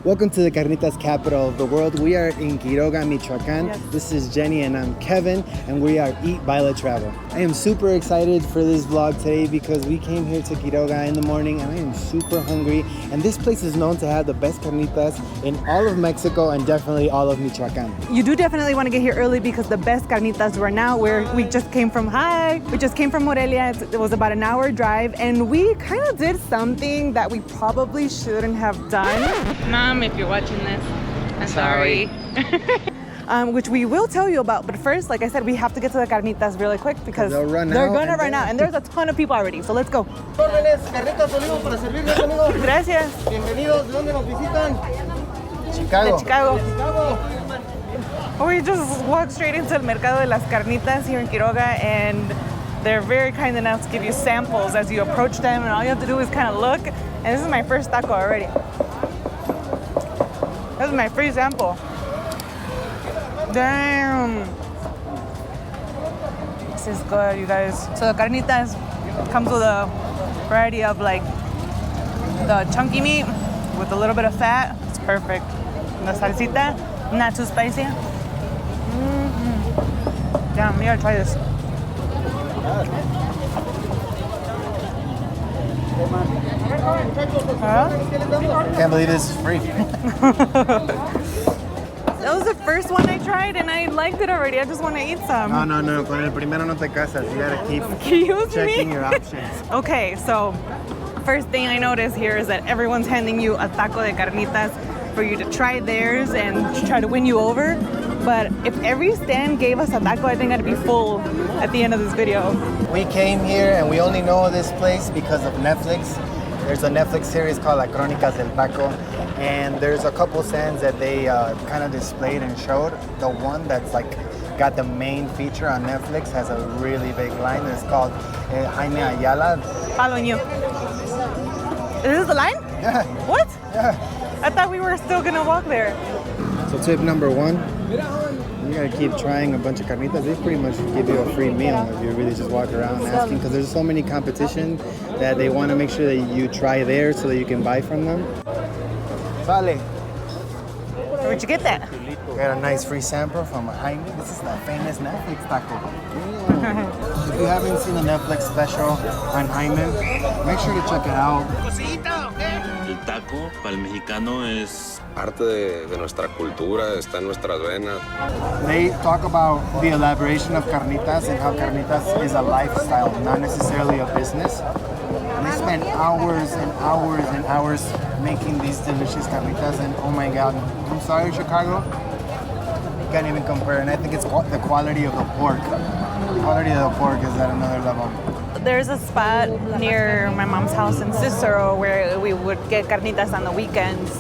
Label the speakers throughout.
Speaker 1: Welcome to the Carnitas capital of the world. We are in Quiroga, Michoacan.
Speaker 2: Yes.
Speaker 1: This is Jenny and I'm Kevin, and we are Eat, Baila, Travel. I am super excited for this vlog today because we came here to Quiroga in the morning and I am super hungry. And this place is known to have the best carnitas in all of Mexico and definitely all of Michoacan.
Speaker 2: You do definitely want to get here early because the best carnitas were now where we just came from. We just came from Morelia. It was about an hour drive and we kind of did something that we probably shouldn't have done. Mom, if you're watching this, I'm sorry. Which we will tell you about, but first, like I said, we have to get to the carnitas really quick because they're gonna run out and there's a ton of people already, so let's go. Gracias.
Speaker 1: Bienvenidos. ¿De dónde nos visitan? Chicago.
Speaker 2: Chicago. We just walked straight into el Mercado de las Carnitas here in Quiroga, and they're very kind enough to give you samples as you approach them, and all you have to do is kind of look. And this is my first taco already. This is my free sample. Damn. This is good, you guys. So the carnitas comes with a variety of like the chunky meat with a little bit of fat. It's perfect. And the salsita, not too spicy. Damn, we gotta try this.
Speaker 1: Can't believe this is free.
Speaker 2: That was the first one I tried and I liked it already. I just want to eat some.
Speaker 1: No. Con el primero no te casas. You gotta keep checking your options.
Speaker 2: Okay, so first thing I noticed here is that everyone's handing you a taco de carnitas for you to try theirs and to try to win you over. But if every stand gave us a taco, I think I'd be full at the end of this video.
Speaker 1: We came here and we only know this place because of Netflix. There's a Netflix series called La Crónicas del Taco, and there's a couple stands that they kind of displayed and showed. The one that's like got the main feature on Netflix has a really big line. It's called Jaime Ayala.
Speaker 2: Following you. Is this the line?
Speaker 1: Yeah.
Speaker 2: What?
Speaker 1: Yeah.
Speaker 2: I thought we were still gonna walk there.
Speaker 1: So tip number one, you gotta keep trying a bunch of carnitas. They pretty much give you a free meal if you really just walk around asking, because there's so many competition that they want to make sure that you try theirs so that you can buy from them. Vale.
Speaker 2: Where'd you get that?
Speaker 1: Got a nice free sample from Jaime. This is the famous Netflix taco. If you haven't seen the Netflix special on Jaime, make sure to check it out.
Speaker 3: El taco para el mexicano es
Speaker 4: parte de nuestra cultura, está en nuestras venas.
Speaker 1: They talk about the elaboration of carnitas and how carnitas is a lifestyle, not necessarily a business. And they spend hours and hours and hours making these delicious carnitas, and oh my God, I'm sorry, Chicago, can't even compare. And I think it's the quality of the pork. The quality of the pork is at another level.
Speaker 2: There's a spot near my mom's house in Cicero where we would get carnitas on the weekends,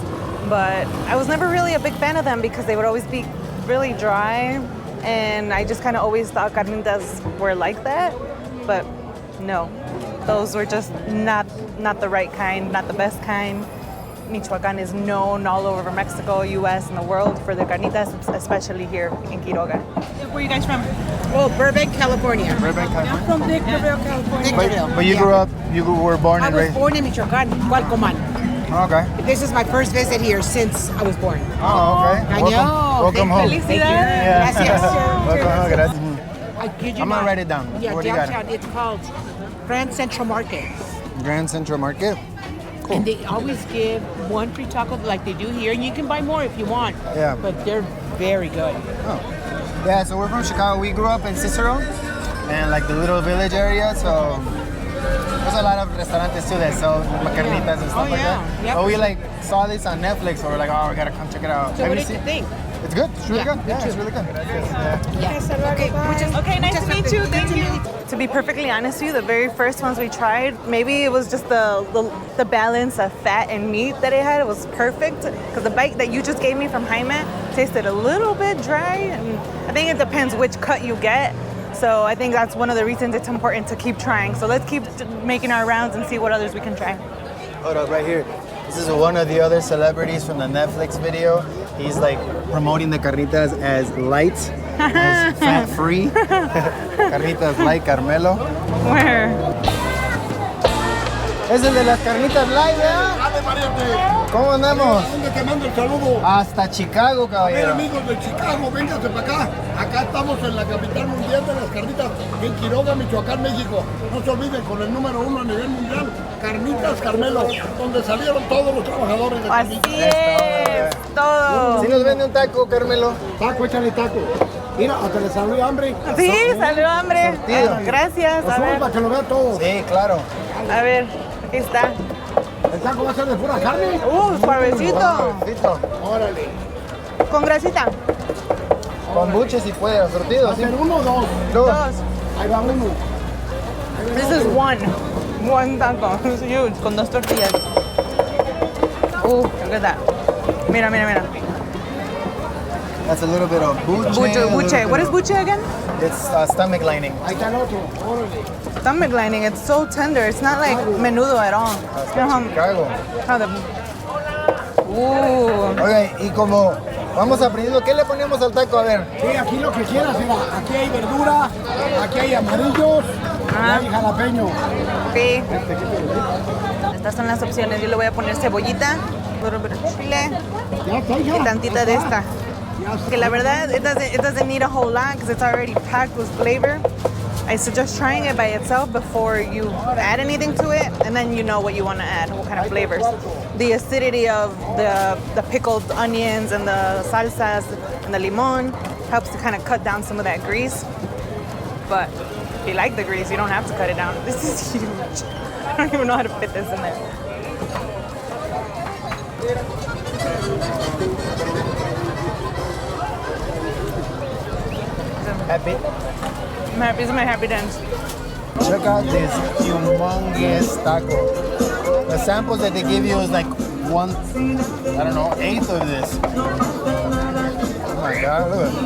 Speaker 2: but I was never really a big fan of them because they would always be really dry, and I just kind of always thought carnitas were like that, but no, those were just not the right kind, not the best kind. Michoacan is known all over Mexico, US, and the world for the carnitas, especially here in Quiroga. Where are you guys from?
Speaker 5: Oh, Burbank, California.
Speaker 1: Burbank, California.
Speaker 5: I'm from Victorville, California.
Speaker 1: But you grew up, you were born
Speaker 5: I
Speaker 1: and
Speaker 5: was
Speaker 1: raised.
Speaker 5: born in Michoacan, Cualcoman.
Speaker 1: Okay.
Speaker 5: This is my first visit here since I was born.
Speaker 1: Oh, okay.
Speaker 5: I know.
Speaker 1: Welcome home.
Speaker 2: Felicidades.
Speaker 5: Gracias.
Speaker 1: Welcome home. Gracias.
Speaker 5: I kid you
Speaker 1: I'm
Speaker 5: not.
Speaker 1: gonna write it down.
Speaker 5: Yeah,
Speaker 1: What do you got?
Speaker 5: downtown. It's called Grand Central Market.
Speaker 1: Grand Central Market. Cool.
Speaker 5: And they always give one free taco like they do here, and you can buy more if you want.
Speaker 1: Yeah.
Speaker 5: But they're very good.
Speaker 1: Oh. Yeah, so we're from Chicago. We grew up in Cicero and like the little village area, so there's a lot of restaurantes too that sell carnitas and stuff like that.
Speaker 5: Yeah,
Speaker 1: But we
Speaker 5: for
Speaker 1: like saw this on Netflix, so we're like, oh, we gotta come check it out.
Speaker 5: So what did you think?
Speaker 1: It's good. It's really
Speaker 5: Yeah,
Speaker 1: good. Yeah, it's really good.
Speaker 2: Okay, nice to meet you. Thank you. To be perfectly honest with you, the very first ones we tried, maybe it was just the balance of fat and meat that it had. It was perfect because the bite that you just gave me from Jaime tasted a little bit dry, and I think it depends which cut you get. So I think that's one of the reasons it's important to keep trying. So let's keep making our rounds and see what others we can try.
Speaker 1: Hold up, right here. This is one of the other celebrities from the Netflix video. He's like promoting the carnitas as light, as fat-free. Carnitas light, Carmelo.
Speaker 2: Where?
Speaker 1: Es el de las carnitas light, ¿verdad? ¿Cómo andamos?
Speaker 6: ¿Dónde te mando el saludo?
Speaker 1: Hasta Chicago,
Speaker 6: A ver,
Speaker 1: caballero.
Speaker 6: amigos de Chicago, vénganse para acá. Acá estamos en la capital mundial de las carnitas, en Quiroga, Michoacán, México. No se olviden, con el número 1 a nivel mundial, Carnitas Carmelo, donde salieron todos los trabajadores de
Speaker 2: Así
Speaker 6: Carnitas.
Speaker 2: es, todo.
Speaker 1: ¿Sí nos vende un taco, Carmelo?
Speaker 6: Taco, échale taco. Mira, hasta le salió hambre.
Speaker 2: Sí, salió hambre.
Speaker 1: Surtido.
Speaker 2: Gracias.
Speaker 6: Lo
Speaker 2: A
Speaker 6: subo
Speaker 2: ver,
Speaker 6: para que lo vea todo.
Speaker 1: Sí, claro.
Speaker 2: a ver, aquí está.
Speaker 6: El taco va a ser de pura carne.
Speaker 2: Suavecito.
Speaker 1: Suavecito.
Speaker 6: Órale.
Speaker 2: Con grasita.
Speaker 1: Con buche si puede,
Speaker 6: ¿Va
Speaker 1: surtido,
Speaker 6: a
Speaker 1: ¿sí?
Speaker 6: ser uno o dos?
Speaker 1: Dos.
Speaker 2: Dos.
Speaker 6: Ahí va uno.
Speaker 2: This is one. One taco. It's huge. Con dos tortillas. Look at that. Mira, mira, mira.
Speaker 1: That's a little bit of buche.
Speaker 2: Buche,
Speaker 1: a little
Speaker 2: buche.
Speaker 1: bit
Speaker 2: What is
Speaker 1: of-
Speaker 2: buche again?
Speaker 1: It's stomach lining.
Speaker 6: Ahí está el otro. Órale.
Speaker 2: Stomach lining. It's so tender. It's not like menudo at all.
Speaker 1: Hasta Chicago.
Speaker 2: How the... Ooh.
Speaker 1: Oiga, y como vamos aprendiendo, ¿qué le ponemos al taco? A ver.
Speaker 6: Sí, aquí lo que quieras, mira. Aquí hay verdura, aquí hay amarillos,
Speaker 2: Ajá.
Speaker 6: y hay jalapeño.
Speaker 2: Sí. Estas son las opciones. Yo le voy a poner cebollita, un little bit of chile
Speaker 6: Ya está, hija.
Speaker 2: y tantita de esta.
Speaker 6: Ya está.
Speaker 2: Que la verdad, it doesn't need a whole lot because it's already packed with flavor. I suggest trying it by itself before you add anything to it, and then you know what you want to add, what kind of flavors. The acidity of the pickled onions and the salsas and the limon helps to kind of cut down some of that grease. But if you like the grease, you don't have to cut it down. This is huge. I don't even know how to fit this in there.
Speaker 1: Happy.
Speaker 2: I'm happy. This is my happy dance.
Speaker 1: Check out this humongous taco. The samples that they give you is like one, I don't know, eighth of this. Oh my God, look at it.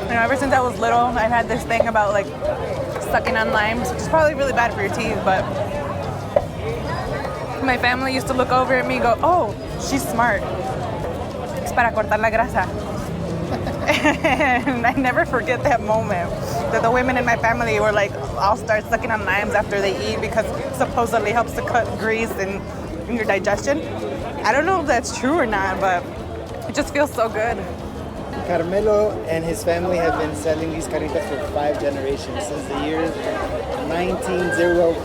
Speaker 2: You know, ever since I was little, I've had this thing about like sucking on limes, which is probably really bad for your teeth, but my family used to look over at me and go, oh, she's smart. Es para cortar la grasa. And I never forget that moment that the women in my family were like, I'll start sucking on limes after they eat because supposedly helps to cut grease in your digestion. I don't know if that's true or not, but it just feels so good.
Speaker 1: Carmelo and his family have been selling these carnitas for 5 generations, since the year 1900.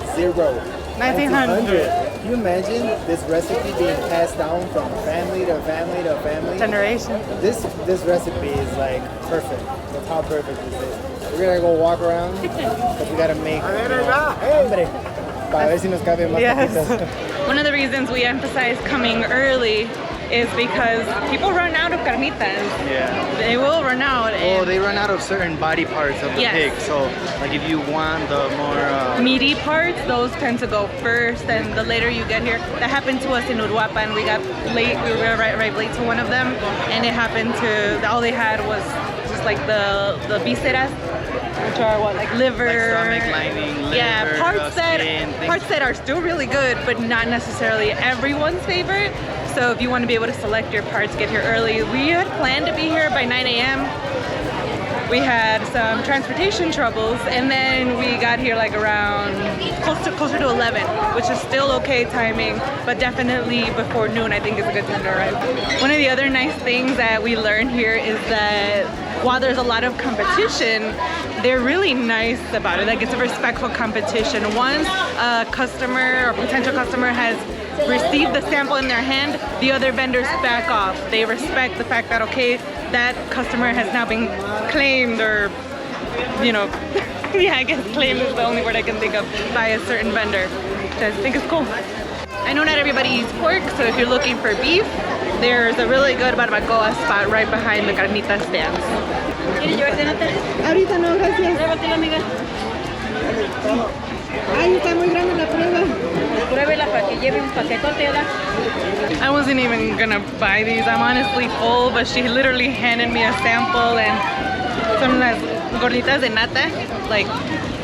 Speaker 2: 1900.
Speaker 1: Can you imagine this recipe being passed down from family to family to family?
Speaker 2: Generation.
Speaker 1: This recipe is like perfect. That's how perfect this is. We're gonna go walk around because we gotta make hambre para ver si nos cabe más
Speaker 2: Yes.
Speaker 1: taquitas.
Speaker 2: One of the reasons we emphasize coming early is because people run out of carnitas.
Speaker 7: Yeah.
Speaker 2: They will run out.
Speaker 7: Well,
Speaker 2: And
Speaker 7: they run out of certain body parts of the
Speaker 2: Yes.
Speaker 7: pig. So, like if you want the more
Speaker 2: meaty parts, those tend to go first, and the later you get here. That happened to us in Uruapan. We got late. We were right late to one of them, and it happened to all they had was just like the vísceras, which are what, like liver,
Speaker 7: like stomach lining, liver,
Speaker 2: yeah,
Speaker 7: skin,
Speaker 2: parts that are still really good, but not necessarily everyone's favorite. So if you want to be able to select your parts, get here early. We had planned to be here by 9 a.m. We had some transportation troubles, and then we got here like around closer to 11, which is still okay timing, but definitely before noon I think is a good time to arrive. One of the other nice things that we learned here is that while there's a lot of competition, they're really nice about it. Like, it's a respectful competition. Once a customer or potential customer has received the sample in their hand, the other vendors back off. They respect the fact that, okay, that customer has now been claimed, or, you know, yeah, I guess claimed is the only word I can think of, by a certain vendor. So I think it's cool. I know not everybody eats pork, so if you're looking for beef, there's a really good barbacoa spot right behind the Carnitas stands. ¿Quieres llevarte nota? Ahorita no, gracias. Llévatela, amiga. Ay, está muy grande la prueba. Pruébela para que lleve un paquetote, ¿verdad? I wasn't even gonna buy these. I'm honestly full, but she literally handed me a sample and some of las gorditas de nata, like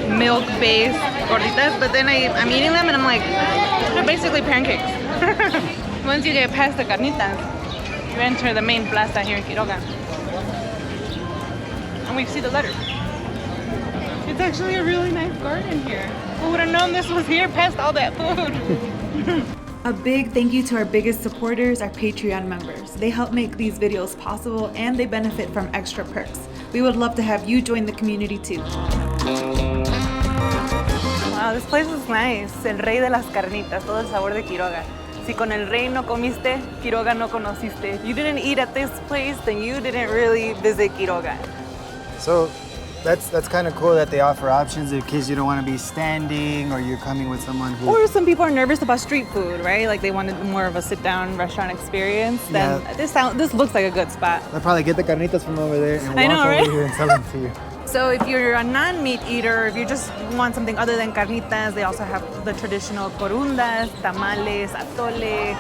Speaker 2: milk-based gorditas. But then I'm eating them and I'm like, they're basically pancakes. Once you get past the Carnitas, you enter the main plaza here in Quiroga. And we see the letters. It's actually a really nice garden here. Who would have known this was here past all that food?
Speaker 8: A big thank you to our biggest supporters, our Patreon members. They help make these videos possible and they benefit from extra perks. We would love to have you join the community too.
Speaker 2: Wow, this place is nice. El rey de las carnitas, todo el sabor de Quiroga. Si con el rey no comiste, Quiroga no conociste. If you didn't eat at this place, then you didn't really visit Quiroga.
Speaker 1: So that's kind of cool that they offer options in case you don't want to be standing or you're coming with someone who...
Speaker 2: Or some people are nervous about street food, right? Like they wanted more of a sit-down restaurant experience. Then this looks like a good spot.
Speaker 1: They'll probably get the carnitas from over there and
Speaker 2: I know,
Speaker 1: walk
Speaker 2: right?
Speaker 1: over here and sell them to you.
Speaker 2: So if you're a non-meat eater, if you just want something other than carnitas, they also have the traditional corundas, tamales, atole,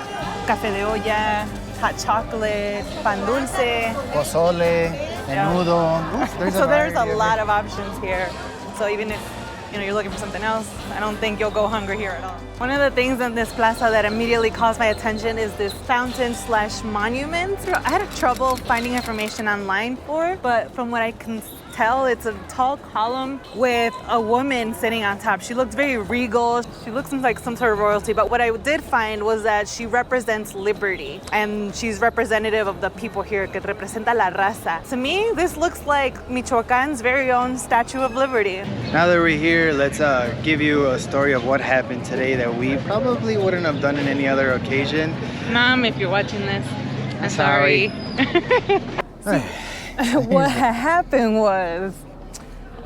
Speaker 2: café de olla, hot chocolate, pan dulce.
Speaker 1: Pozole, menudo.
Speaker 2: So there's a lot of options here. So even if you're looking for something else, I don't think you'll go hungry here at all. One of the things in this plaza that immediately calls my attention is this fountain/monument. I had trouble finding information online for it, but from what I can tell, it's a tall column with a woman sitting on top. She looks very regal. She looks like some sort of royalty, but what I did find was that she represents liberty, and she's representative of the people here, que representa la raza. To me, this looks like Michoacan's very own Statue of Liberty.
Speaker 7: Now that we're here, let's give you a story of what happened today that we probably wouldn't have done in any other occasion.
Speaker 2: Mom, if you're watching this, I'm
Speaker 7: sorry.
Speaker 2: What happened was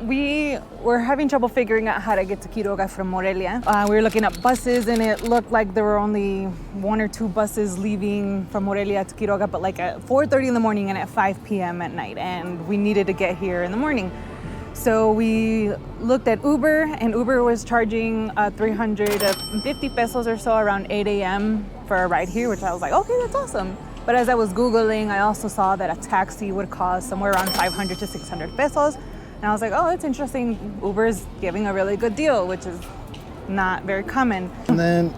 Speaker 2: we were having trouble figuring out how to get to Quiroga from Morelia. We were looking at buses and it looked like there were only 1 or 2 buses leaving from Morelia to Quiroga, but like at 4:30 in the morning and at 5 p.m. at night, and we needed to get here in the morning. So we looked at Uber, and Uber was charging 350 pesos or so around 8 a.m. for a ride here, which I was like, okay, that's awesome. But as I was Googling, I also saw that a taxi would cost somewhere around 500 to 600 pesos. And I was like, oh, that's interesting. Uber is giving a really good deal, which is not very common.
Speaker 1: And then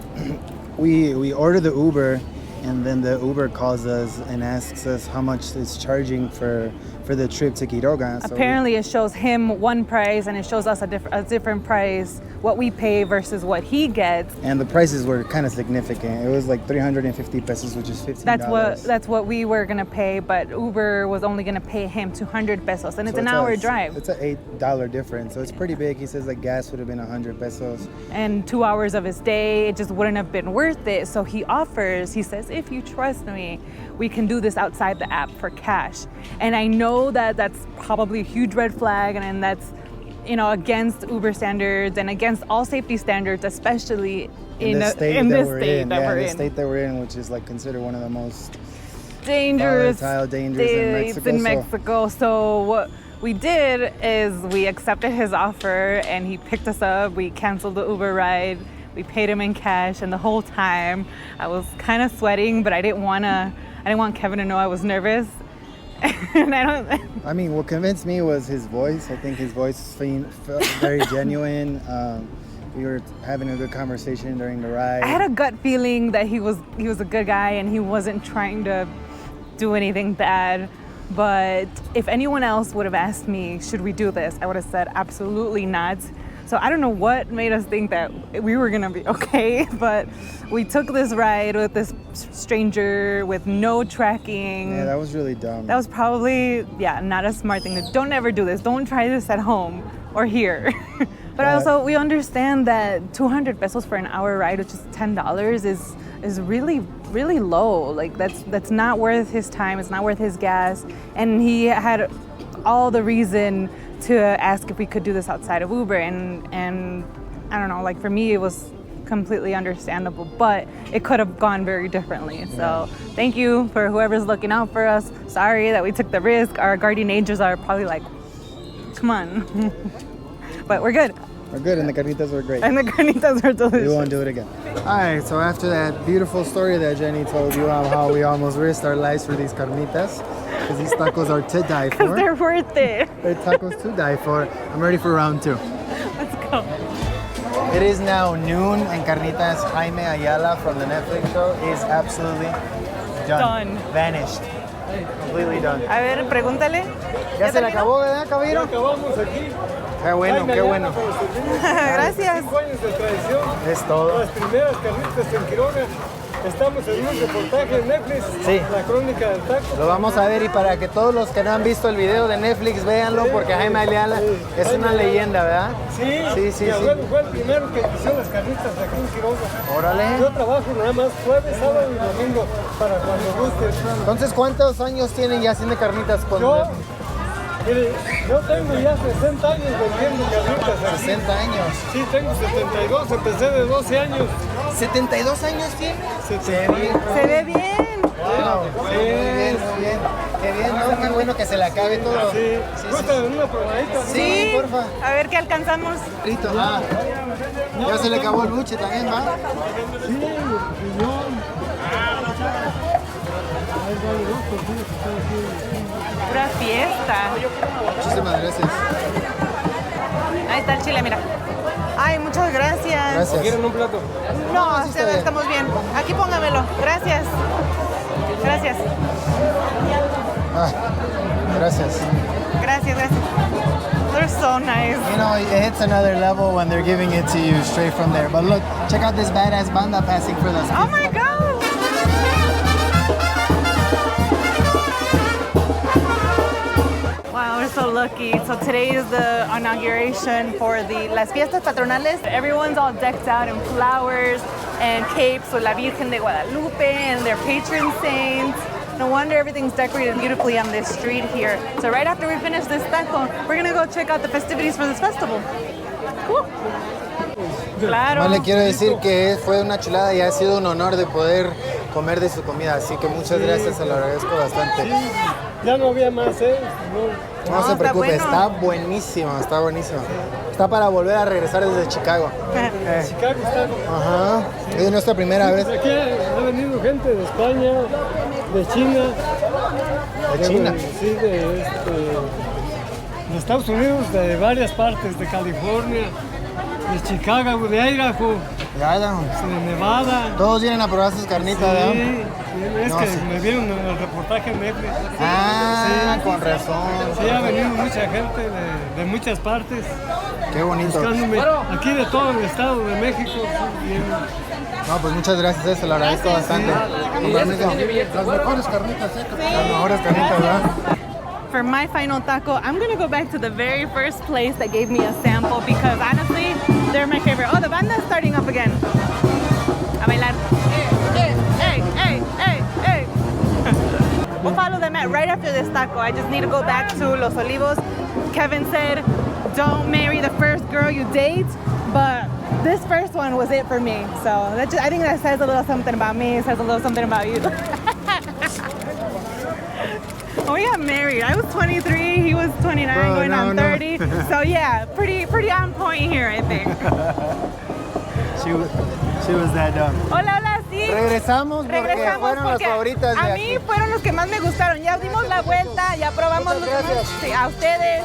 Speaker 1: we order the Uber, and then the Uber calls us and asks us how much it's charging for the trip to Quiroga. So
Speaker 2: apparently it shows him one price and it shows us a different price, what we pay versus what he gets.
Speaker 1: And the prices were kind of significant. It was like 350 pesos, which is $15.
Speaker 2: That's what we were gonna pay, but Uber was only gonna pay him 200 pesos, and it's an hour drive.
Speaker 1: It's an $8 difference, so it's pretty big. He says like gas would have been 100 pesos.
Speaker 2: And 2 hours of his day, it just wouldn't have been worth it. So he says, if you trust me, we can do this outside the app for cash. And I know that that's probably a huge red flag, and that's against Uber standards and against all safety standards, especially in the state that
Speaker 1: we're in, which is like considered one of the most
Speaker 2: dangerous
Speaker 1: states
Speaker 2: in Mexico. So what we did is we accepted his offer, and he picked us up. We canceled the Uber ride. We paid him in cash, and the whole time I was kind of sweating, but I didn't want Kevin to know I was nervous. And
Speaker 1: what convinced me was his voice. I think his voice felt very genuine. We were having a good conversation during the ride.
Speaker 2: I had a gut feeling that he was a good guy and he wasn't trying to do anything bad. But if anyone else would have asked me, should we do this? I would have said absolutely not. So I don't know what made us think that we were gonna be okay, but we took this ride with this stranger with no tracking.
Speaker 1: Yeah, that was really dumb.
Speaker 2: That was probably, not a smart thing. Don't ever do this. Don't try this at home or here. But also, we understand that 200 pesos for an hour ride, which is $10, is really, really low. Like that's not worth his time. It's not worth his gas. And he had all the reason to ask if we could do this outside of Uber, and I don't know, like for me it was completely understandable, but it could have gone very differently. So thank you for whoever's looking out for us. Sorry that we took the risk. Our guardian angels are probably like, come on. But we're good.
Speaker 1: We're good, and the carnitas were great.
Speaker 2: And the carnitas were delicious.
Speaker 1: We won't do it again. All right, so after that beautiful story that Jenny told you on how we almost risked our lives for these carnitas, because these tacos are to die for.
Speaker 2: Because they're worth it.
Speaker 1: They're tacos to die for. I'm ready for round 2.
Speaker 2: Let's go.
Speaker 1: It is now noon, and Carnitas Jaime Ayala from the Netflix show is absolutely done. Vanished. Completely done.
Speaker 2: A ver, pregúntale.
Speaker 1: ¿Ya se le acabó, verdad, caballero?
Speaker 6: Acabamos aquí.
Speaker 1: Qué bueno, qué bueno.
Speaker 2: Gracias.
Speaker 9: 5 años de tradición.
Speaker 1: Es todo.
Speaker 9: Las primeras carnitas en Quiroga. Estamos en un reportaje en Netflix,
Speaker 1: Sí.
Speaker 9: La Crónica del Taco.
Speaker 1: Lo vamos a ver y para que todos los que no han visto el video de Netflix véanlo porque Jaime Ayala es una leyenda, ¿verdad?
Speaker 9: Sí, mi abuelo fue el primero que inició las carnitas aquí en Quiroga.
Speaker 1: Órale.
Speaker 9: Yo trabajo nada más jueves, sábado y domingo para cuando guste.
Speaker 1: Entonces, ¿cuántos años tienen ya haciendo carnitas?
Speaker 9: Yo tengo ya 60 años vendiendo carnitas aquí.
Speaker 1: 60 años.
Speaker 9: Sí, tengo 72, empecé de 12 años.
Speaker 1: ¿72 años tiene?
Speaker 2: Se ve bien.
Speaker 1: Wow, sí, muy bien, muy bien. Qué bien, ¿no? Qué bueno que se le acabe todo.
Speaker 9: Sí. ¿Gusta una probadita?
Speaker 2: Sí,
Speaker 1: porfa.
Speaker 2: A ver qué alcanzamos.
Speaker 1: Listo, ya se le acabó el buche también, ¿va?
Speaker 9: Sí, piñón.
Speaker 2: Pura fiesta.
Speaker 1: Muchísimas gracias.
Speaker 2: Ahí está el chile, mira. Ay, muchas gracias.
Speaker 1: Gracias.
Speaker 9: ¿Quieren un plato?
Speaker 2: No,
Speaker 1: sí está bien.
Speaker 2: estamos bien. Aquí póngamelo. Gracias. Gracias.
Speaker 1: Gracias.
Speaker 2: Gracias, gracias. They're so nice.
Speaker 1: You know, it hits another level when they're giving it to you straight from there. But look, check out this badass banda passing for us.
Speaker 2: Oh my God. Wow, we're so lucky. So today is the inauguration for las fiestas patronales. Everyone's all decked out in flowers and capes with La Virgen de Guadalupe and their patron saints. No wonder everything's decorated beautifully on this street here. So right after we finish this taco, we're gonna go check out the festivities for this festival. Cool. Claro.
Speaker 1: No le quiero decir que fue una chulada y ha sido un honor de poder comer de su comida, así que muchas gracias, se lo agradezco bastante.
Speaker 9: Sí. Ya no había más, ¿eh?
Speaker 1: No se preocupe,
Speaker 2: bueno.
Speaker 1: está buenísimo, está buenísimo. Está para volver a regresar desde Chicago.
Speaker 9: Chicago está.
Speaker 1: Ajá, es nuestra primera vez.
Speaker 9: Aquí ha venido gente de España, de China.
Speaker 1: ¿De China?
Speaker 9: Sí, de Estados Unidos, de varias partes, de California, de Chicago, de Idaho, de Nevada.
Speaker 1: Todos vienen a probar sus carnitas, ¿verdad?
Speaker 9: Sí, es
Speaker 1: No,
Speaker 9: que
Speaker 1: sí.
Speaker 9: me vieron en el reportaje en Netflix.
Speaker 1: Ah,
Speaker 9: Sí.
Speaker 1: con razón.
Speaker 9: Sí, ha venido mucha gente de muchas partes,
Speaker 1: Qué bonito.
Speaker 9: buscándome aquí de todo el estado de México. Sí, bien.
Speaker 1: No, pues muchas gracias, se lo agradezco bastante. Con permiso.
Speaker 6: Las mejores carnitas,
Speaker 1: Las mejores carnitas, ¿verdad?
Speaker 2: For my final taco, I'm gonna go back to the very first place that gave me a sample because honestly, they're my favorite. Oh, the banda's starting up again. A bailar. Hey, hey, hey, hey. We'll follow them right after this taco. I just need to go back to Los Olivos. Kevin said, don't marry the first girl you date, but this first one was it for me. So I think that says a little something about me, it says a little something about you. We got married. I was 23, he was 29, going on 30. So yeah, pretty on point here, I think.
Speaker 1: She was that dumb.
Speaker 2: Hola, hola, sí.
Speaker 1: Regresamos porque fueron las favoritas de
Speaker 2: a
Speaker 1: aquí.
Speaker 2: mí fueron los que más me gustaron. Ya dimos la vuelta, ya probamos los
Speaker 1: Muchas
Speaker 2: demás.
Speaker 1: gracias.
Speaker 2: Sí, a ustedes.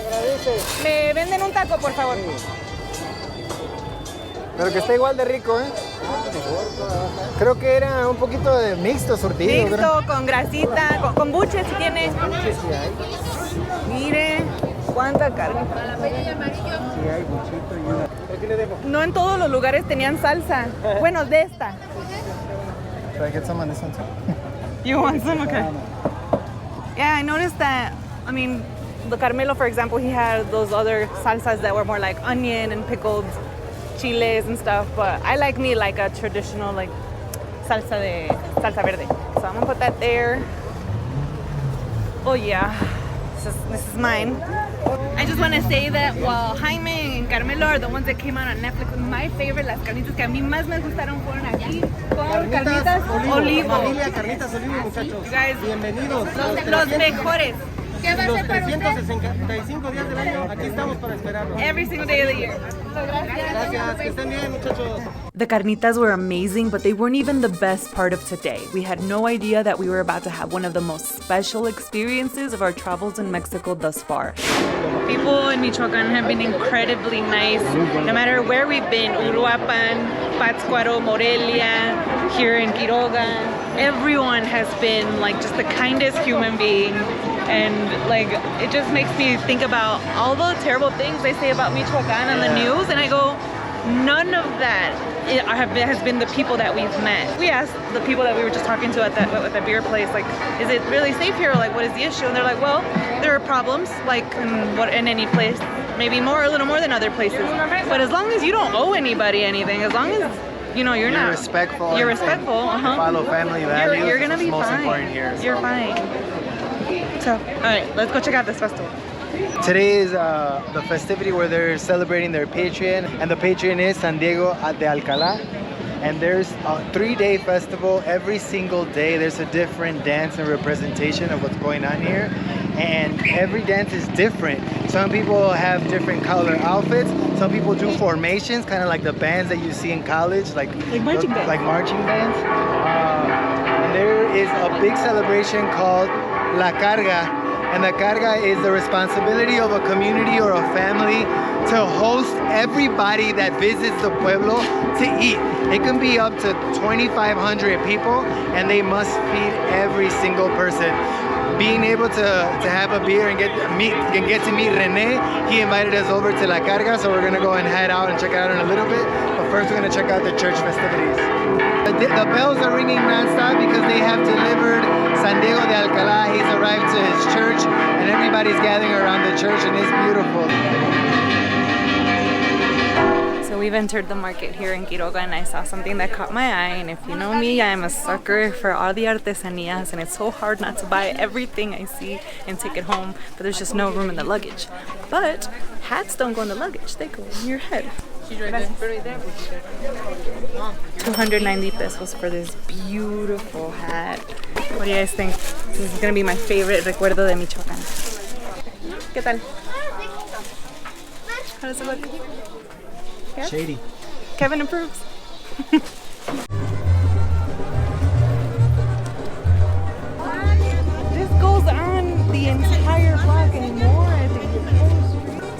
Speaker 2: Me venden un taco, por favor.
Speaker 1: Pero que está igual de rico, ¿eh? Creo que era un poquito de mixto surtido.
Speaker 2: Mixto, con grasita, con buche si tiene. Mire, cuánta carne. No en todos los lugares tenían salsa. Bueno, de esta.
Speaker 1: Should I get some on this one too?
Speaker 2: You want some? Okay. Yeah, I noticed that, I mean, the Carmelo, for example, he had those other salsas that were more like onion and pickled chiles and stuff, but I like a traditional like salsa verde. So I'm gonna put that there. Oh yeah, this is mine. I just want to say that while Jaime and Carmelo are the ones that came out on Netflix, my favorite, las carnitas que a mí más me gustaron fueron aquí con Carnitas Olivo.
Speaker 10: Familia Carnitas Olivo, muchachos.
Speaker 2: You guys,
Speaker 10: Bienvenidos.
Speaker 2: los mejores. ¿Qué va a
Speaker 10: Los
Speaker 2: ser para usted?
Speaker 10: 365 días del año, aquí estamos para esperarlos.
Speaker 2: Every single day of the year.
Speaker 10: Gracias, que estén bien, muchachos.
Speaker 8: The carnitas were amazing, but they weren't even the best part of today. We had no idea that we were about to have one of the most special experiences of our travels in Mexico thus far.
Speaker 2: People in Michoacan have been incredibly nice. No matter where we've been, Uruapan, Pátzcuaro, Morelia, here in Quiroga. Everyone has been like just the kindest human being, and like it just makes me think about all the terrible things they say about Michoacan on the news, and I go, none of that has been the people that we've met. We asked the people that we were just talking to at the beer place, like, is it really safe here? Like, what is the issue? And they're like, well, there are problems, like in any place, maybe a little more than other places. But as long as you don't owe anybody anything, as long as you're not
Speaker 7: respectful.
Speaker 2: You're respectful.
Speaker 7: Follow family values.
Speaker 2: You're gonna be
Speaker 7: most
Speaker 2: fine.
Speaker 7: Important here. So.
Speaker 2: You're fine. So, all right, let's go check out this festival.
Speaker 7: Today is the festivity where they're celebrating their patron, and the patron is San Diego de Alcalá. And there's a 3-day festival. Every single day there's a different dance and representation of what's going on here, and every dance is different. Some people have different color outfits. Some people do formations, kind of like the bands that you see in college, like marching bands. And there is a big celebration called La Carga. And the carga is the responsibility of a community or a family to host everybody that visits the pueblo to eat. It can be up to 2,500 people, and they must feed every single person. Being able to have a beer and get to meet Rene, he invited us over to La Carga, so we're gonna go and head out and check it out in a little bit. But first, we're gonna check out the church festivities. The bells are ringing non-stop because they have delivered San Diego de Alcalá. He's arrived to his church, and everybody's gathering around the church, and it's beautiful.
Speaker 2: So we've entered the market here in Quiroga, and I saw something that caught my eye. And if you know me, I'm a sucker for all the artesanías, and it's so hard not to buy everything I see and take it home, but there's just no room in the luggage. But hats don't go in the luggage, they go in your head. She's right there. 290 pesos for this beautiful hat. What do you guys think? This is gonna be my favorite recuerdo de Michoacán. ¿Qué tal? How does it look? Yeah?
Speaker 7: Shady.
Speaker 2: Kevin approves. This goes on the entire block and more, I think.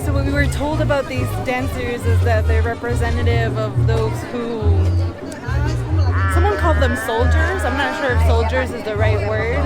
Speaker 2: So what we were told about these dancers is that they're representative of those who... Someone called them soldiers. I'm not sure if soldiers is the right word,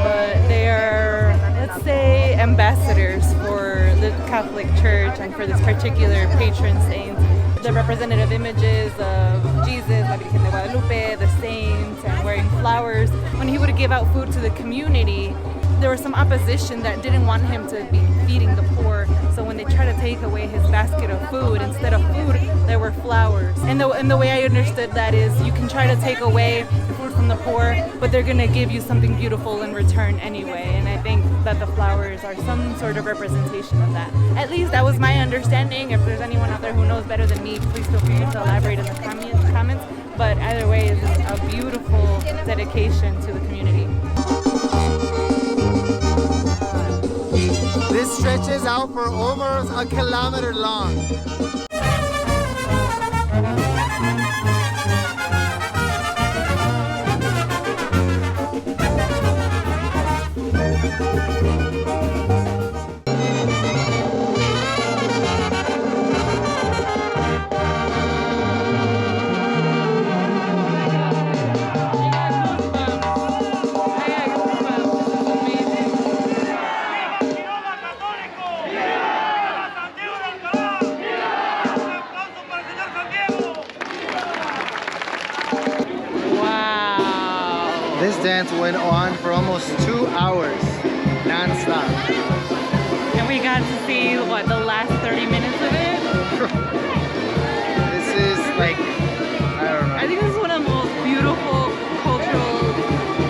Speaker 2: but they are, let's say, ambassadors for the Catholic Church and for this particular patron saint. The representative images of Jesus, La Virgen de Guadalupe, the saints, and wearing flowers. When he would give out food to the community, there was some opposition that didn't want him to be feeding the poor. So when they tried to take away his basket of food, instead of food, there were flowers. And the way I understood that is you can try to take away the food from the poor, but they're gonna give you something beautiful in return anyway. And I think that the flowers are some sort of representation of that. At least that was my understanding. If there's anyone out there who knows better than me, please feel free to elaborate in the comments. But either way, it's a beautiful dedication to the community.
Speaker 7: This stretches out for over a kilometer long. This dance went on for almost 2 hours, non-stop.
Speaker 2: And we got to see, what, the last 30 minutes of it?
Speaker 7: This is like, I don't know.
Speaker 2: I think this is one of the most beautiful cultural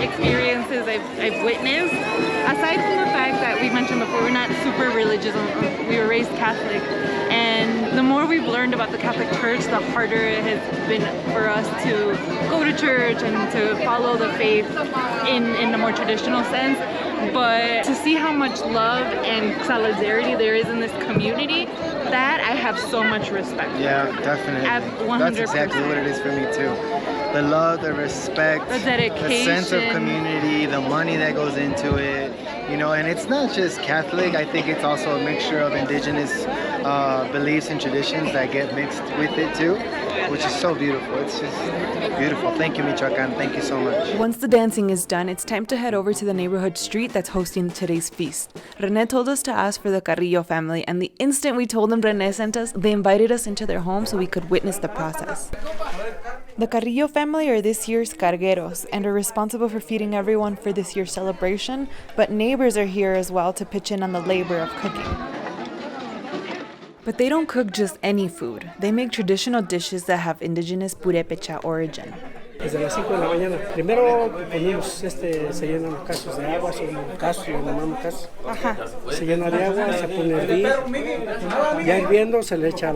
Speaker 2: experiences I've witnessed. Aside from the fact that we mentioned before, we're not super religious, we were raised Catholic. And the more we've learned about the Catholic Church, the harder it has been for us to go to church and to follow the faith in a more traditional sense. But to see how much love and solidarity there is in this community, that I have so much respect for.
Speaker 7: Yeah, definitely.
Speaker 2: 100%.
Speaker 7: That's exactly what it is for me too. The love, the respect,
Speaker 2: the dedication,
Speaker 7: the sense of community, the money that goes into it, you know, and it's not just Catholic. I think it's also a mixture of indigenous beliefs and traditions that get mixed with it too, which is so beautiful. It's just beautiful. Thank you, Michoacan. Thank you so much.
Speaker 8: Once the dancing is done, it's time to head over to the neighborhood street that's hosting today's feast. René told us to ask for the Carrillo family, and the instant we told them René sent us, they invited us into their home so we could witness the process. The Carrillo family are this year's cargueros and are responsible for feeding everyone for this year's celebration, but neighbors are here as well to pitch in on the labor of cooking. But they don't cook just any food. They make traditional dishes that have indigenous purépecha origin.
Speaker 11: Desde las 5 de la mañana. Primero ponemos, se llenan los casos de agua, son casos, le llamamos casos.
Speaker 8: Ajá.
Speaker 11: Se llena de agua, se pone a hervir. Ya hirviendo se le echa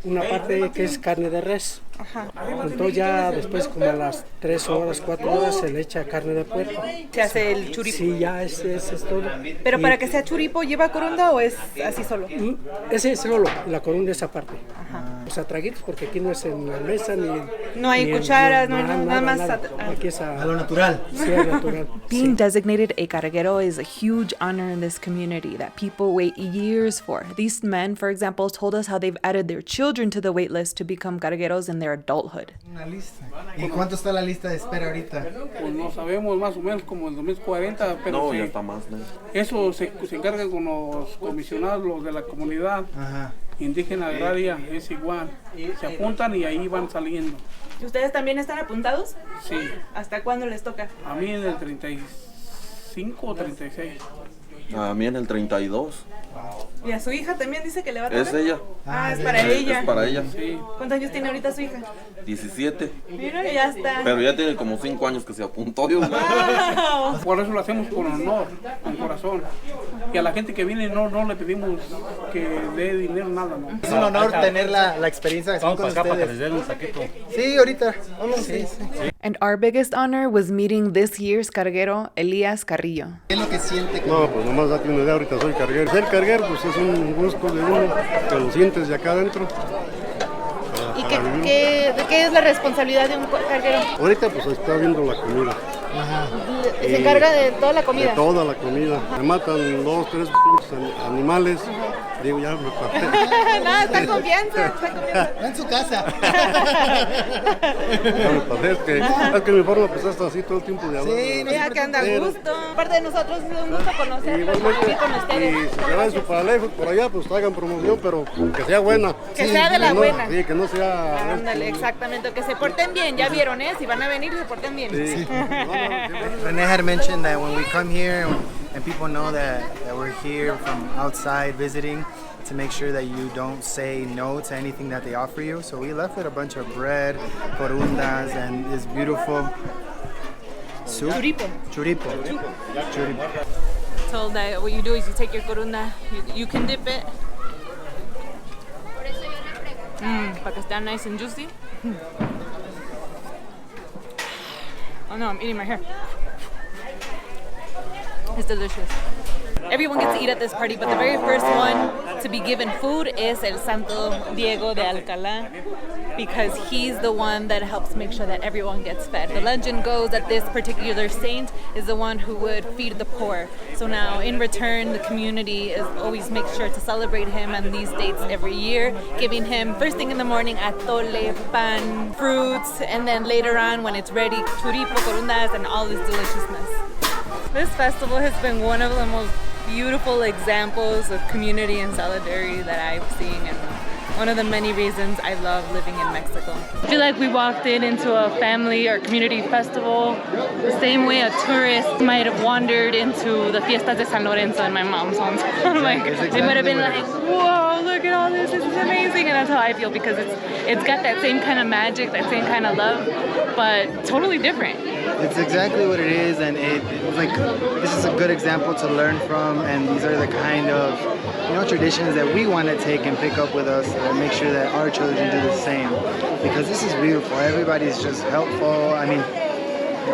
Speaker 11: una parte que es carne de res.
Speaker 8: Ajá.
Speaker 11: Entonces ya después como a las 3 horas, 4 horas se le echa carne de puerco.
Speaker 8: Se hace el churipo.
Speaker 11: Sí, ya es todo.
Speaker 8: Pero para que sea churipo, ¿lleva corunda o es así solo?
Speaker 11: Ese es solo, la corunda es aparte. Ajá. O sea, traguitos porque aquí no es en la mesa ni...
Speaker 8: No hay cucharas, nada más.
Speaker 11: Aquí es
Speaker 7: a lo natural.
Speaker 11: Sí, a lo natural.
Speaker 8: Being designated a carguero is a huge honor in this community that people wait years for. These men, for example, told us how they've added their children to the wait list to become cargueros in their adulthood.
Speaker 7: Una lista. ¿Y cuánto está la lista de espera ahorita?
Speaker 12: Pues no sabemos, más o menos como en 2040, pero
Speaker 3: No,
Speaker 12: sí,
Speaker 3: ya está más, ¿no?
Speaker 12: eso se encarga con los comisionados, los de la comunidad.
Speaker 7: Ajá.
Speaker 12: Indígena agraria, es igual. Se apuntan y ahí van saliendo.
Speaker 8: ¿Ustedes también están apuntados?
Speaker 12: Sí.
Speaker 8: ¿Hasta cuándo les toca?
Speaker 12: A mí en el 35 o 36.
Speaker 3: A mí en el 32.
Speaker 8: ¿Y a su hija también dice que le va a tocar?
Speaker 3: Es ella.
Speaker 8: Ah, es para ella.
Speaker 3: Es para ella.
Speaker 12: Sí.
Speaker 8: ¿Cuántos años tiene ahorita su hija?
Speaker 3: 17.
Speaker 8: Mira, ya está.
Speaker 3: Pero ya tiene como 5 años que se apuntó. Dios mío.
Speaker 8: Wow.
Speaker 12: Por eso lo hacemos con honor, con corazón. Y a la gente que viene no le pedimos que dé dinero, nada, ¿no?
Speaker 7: Es un honor tener la experiencia así con ustedes. Sí, ahorita. Vamos, sí.
Speaker 8: And our biggest honor was meeting this year's carguero, Elías Carrillo.
Speaker 7: ¿Qué es lo que siente?
Speaker 13: No, pues nomás date una idea, ahorita soy carguero. Ser carguero pues es un gusto de uno, que lo sientes de acá adentro.
Speaker 8: ¿Y qué es la responsabilidad de un carguero?
Speaker 13: Ahorita pues está viendo la comida.
Speaker 7: Ajá.
Speaker 8: Se encarga de toda la comida.
Speaker 13: De toda la comida. Me matan 2, 3 animales. Digo, ya me pasé.
Speaker 8: No, está en confianza.
Speaker 7: Está en su casa.
Speaker 13: Ya me pasé, es que mi forma pues está así todo el tiempo de hablar.
Speaker 8: Sí, mira que anda a gusto. Aparte de nosotros es un gusto conocerlos aquí con ustedes.
Speaker 13: Y si se van su para lejos por allá, pues hagan promoción, pero que sea buena.
Speaker 8: Que sea de la buena.
Speaker 13: Sí, que no sea...
Speaker 8: Ándale, exactamente, que se porten bien, ya vieron, si van a venir, se porten bien.
Speaker 13: Sí.
Speaker 7: René had mentioned that when we come here and people know that we're here from outside visiting, to make sure that you don't say no to anything that they offer you. So we left with a bunch of bread, corundas, and this beautiful soup. Churipo.
Speaker 2: Told that what you do is you take your corunda, you can dip it. Para que esté nice and juicy. Oh no, I'm eating my hair. It's delicious. Everyone gets to eat at this party, but the very first one to be given food is El Santo Diego de Alcalá, because he's the one that helps make sure that everyone gets fed. The legend goes that this particular saint is the one who would feed the poor. So now, in return, the community is always makes sure to celebrate him on these dates every year, giving him first thing in the morning atole, pan, fruits, and then later on when it's ready, churipo, corundas, and all this deliciousness. This festival has been one of the most beautiful examples of community and solidarity that I've seen, and one of the many reasons I love living in Mexico. I feel like we walked into a family or community festival the same way a tourist might have wandered into the fiestas de San Lorenzo in my mom's hometown. Like, they might have been like, whoa, look at all this is amazing, and that's how I feel, because it's got that same kind of magic, that same kind of love, but totally different.
Speaker 7: It's exactly what it is, and it was like, this is a good example to learn from, and these are the kind of, traditions that we want to take and pick up with us and make sure that our children do the same, because this is beautiful. Everybody's just helpful. I mean,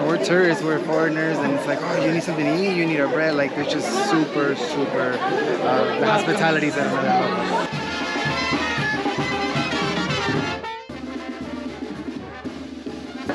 Speaker 7: we're tourists, we're foreigners, and it's like, oh, you need something to eat, you need our bread. Like, they're just super, the hospitalities that are helpful.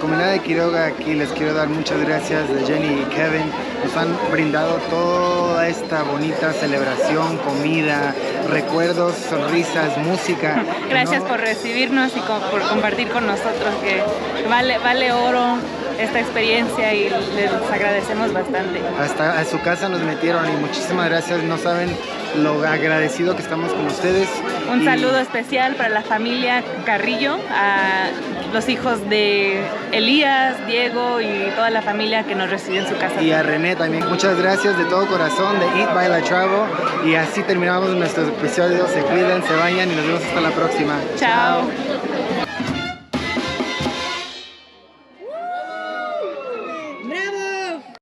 Speaker 7: comunidad de Quiroga aquí les quiero dar muchas gracias de Jenny y Kevin. Nos han brindado toda esta bonita celebración, comida, recuerdos, sonrisas, música.
Speaker 2: Gracias por recibirnos y por compartir con nosotros, que vale oro esta experiencia y les agradecemos bastante.
Speaker 7: Hasta a su casa nos metieron y muchísimas gracias. No saben lo agradecido que estamos con ustedes.
Speaker 2: Un saludo especial para la familia Carrillo, a los hijos de Elías, Diego y toda la familia que nos recibió en su casa.
Speaker 7: Y a René también. Muchas gracias de todo corazón de Eat, Baila, Travel. Y así terminamos nuestros episodios. Se cuidan, se bañan y nos vemos hasta la próxima.
Speaker 2: Chao.